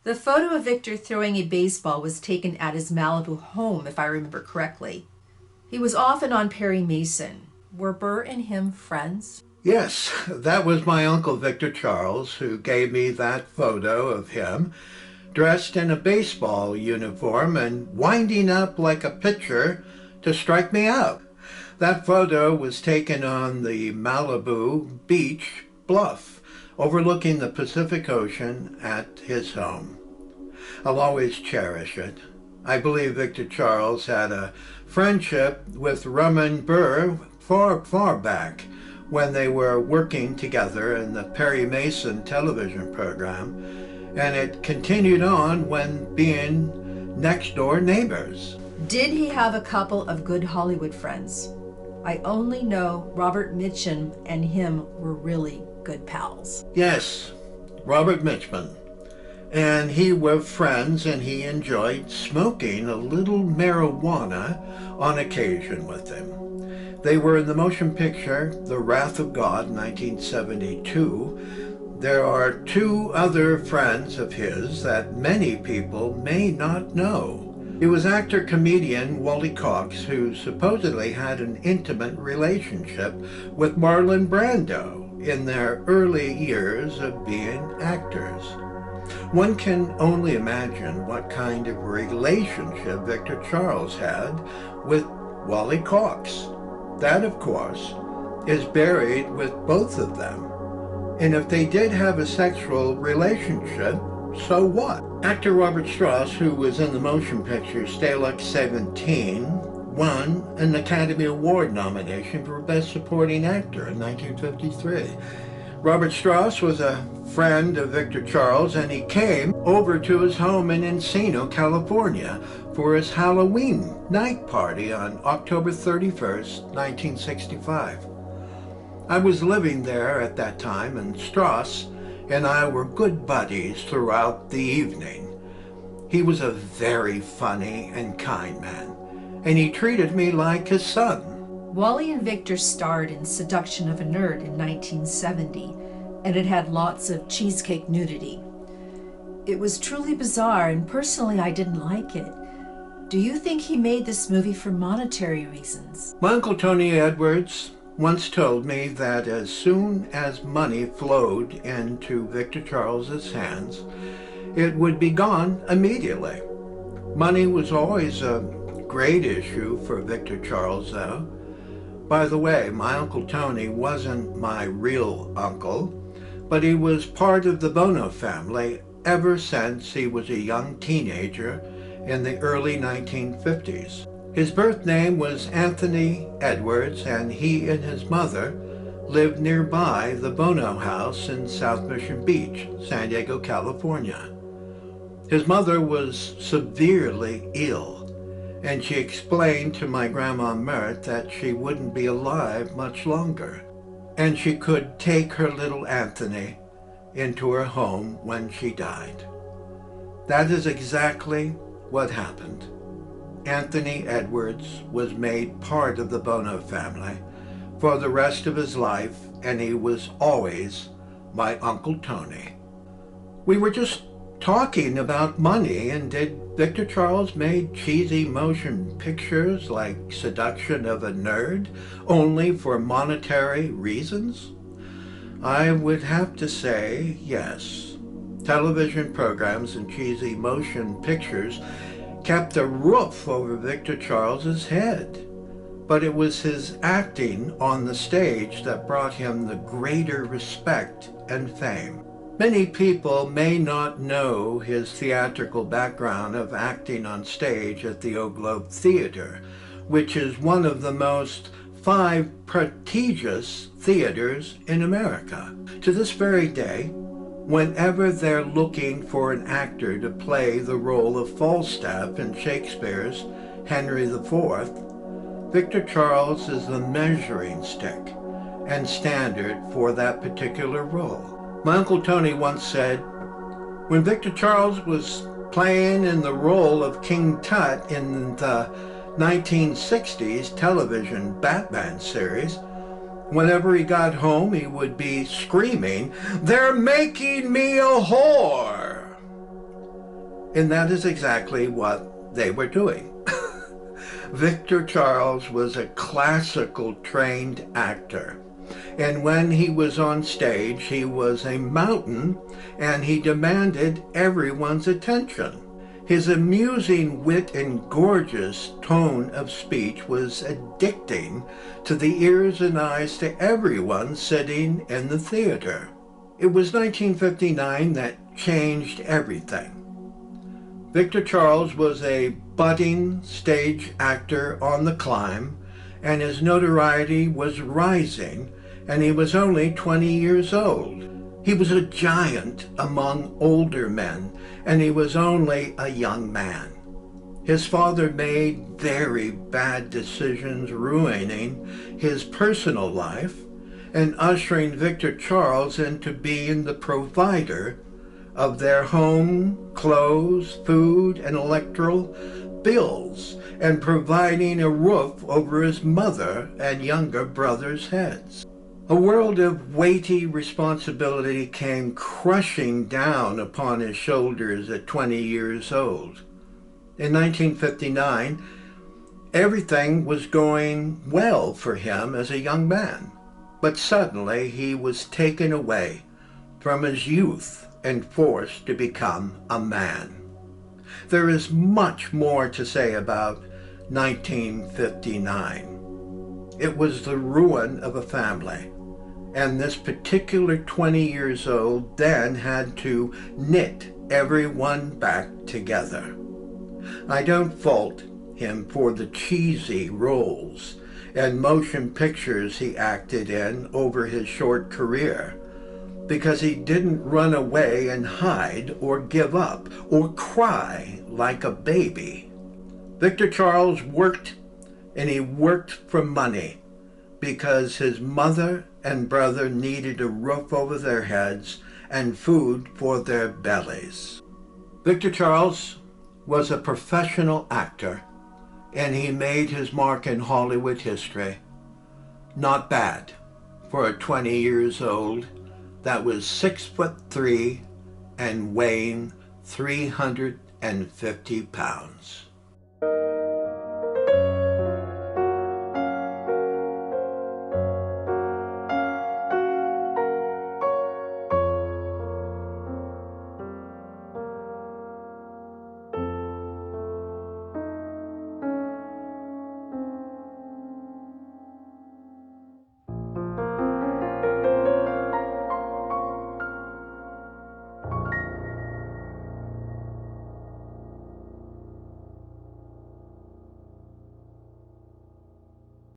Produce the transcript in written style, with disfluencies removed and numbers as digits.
The photo of Victor throwing a baseball was taken at his Malibu home, if I remember correctly. He was often on Perry Mason. Were Burr and him friends? Yes, that was my Uncle Victor Charles who gave me that photo of him, dressed in a baseball uniform and winding up like a pitcher to strike me out. That photo was taken on the Malibu beach bluff, overlooking the Pacific Ocean at his home. I'll always cherish it. I believe Victor Charles had a friendship with Roman Burr far back when they were working together in the Perry Mason television program, and it continued on when being next-door neighbors. Did he have a couple of good Hollywood friends? I only know Robert Mitchum and him were really good pals. Yes, Robert Mitchum. And he were friends, and he enjoyed smoking a little marijuana on occasion with him. They were in the motion picture The Wrath of God, 1972. There are two other friends of his that many people may not know. It was actor-comedian Wally Cox, who supposedly had an intimate relationship with Marlon Brando in their early years of being actors. One can only imagine what kind of relationship Victor Charles had with Wally Cox. That, of course, is buried with both of them. And if they did have a sexual relationship, so what? Actor Robert Strauss, who was in the motion picture Stalag 17, won an Academy Award nomination for Best Supporting Actor in 1953. Robert Strauss was a friend of Victor Charles, and he came over to his home in Encino, California, for his Halloween night party on October 31st, 1965. I was living there at that time, and Strauss and I were good buddies throughout the evening. He was a very funny and kind man, and he treated me like his son. Wally and Victor starred in Seduction of a Nerd in 1970, and it had lots of cheesecake nudity. It was truly bizarre, and personally I didn't like it. Do you think he made this movie for monetary reasons? My Uncle Tony Edwards once told me that as soon as money flowed into Victor Charles's hands, it would be gone immediately. Money was always a great issue for Victor Charles, though. By the way, my Uncle Tony wasn't my real uncle, but he was part of the Buono family ever since he was a young teenager in the early 1950s. His birth name was Anthony Edwards, and he and his mother lived nearby the Buono house in South Mission Beach, San Diego, California. His mother was severely ill, and she explained to my Grandma Mert that she wouldn't be alive much longer, and she could take her little Anthony into her home when she died. That is exactly what happened. Anthony Edwards was made part of the Buono family for the rest of his life, and he was always my Uncle Tony. We were just talking about money, and did Victor Charles make cheesy motion pictures like Seduction of a Nerd only for monetary reasons? I would have to say yes. Television programs and cheesy motion pictures kept a roof over Victor Charles's head, but it was his acting on the stage that brought him the greater respect and fame. Many people may not know his theatrical background of acting on stage at the Oak Globe Theater, which is one of the most 5 prestigious theaters in America. To this very day, whenever they're looking for an actor to play the role of Falstaff in Shakespeare's Henry IV, Victor Charles is the measuring stick and standard for that particular role. My Uncle Tony once said, when Victor Charles was playing in the role of King Tut in the 1960s television Batman series, whenever he got home, he would be screaming, "They're making me a whore!" And that is exactly what they were doing. Victor Charles was a classical trained actor. And when he was on stage, he was a mountain, and he demanded everyone's attention. His amusing wit and gorgeous tone of speech was addicting to the ears and eyes to everyone sitting in the theater. It was 1959 that changed everything. Victor Charles was a budding stage actor on the climb, and his notoriety was rising, and he was only 20 years old. He was a giant among older men, and he was only a young man. His father made very bad decisions, ruining his personal life and ushering Victor Charles into being the provider of their home, clothes, food, and electoral bills, and providing a roof over his mother and younger brother's heads. A world of weighty responsibility came crushing down upon his shoulders at 20 years old. In 1959, everything was going well for him as a young man, but suddenly he was taken away from his youth and forced to become a man. There is much more to say about 1959. It was the ruin of a family, and this particular 20 years old then had to knit everyone back together. I don't fault him for the cheesy roles and motion pictures he acted in over his short career, because he didn't run away and hide or give up or cry like a baby. Victor Charles worked, and he worked for money because his mother and brother needed a roof over their heads and food for their bellies. Victor Charles was a professional actor, and he made his mark in Hollywood history. Not bad for a 20 years old that was 6'3" and weighing 350 pounds.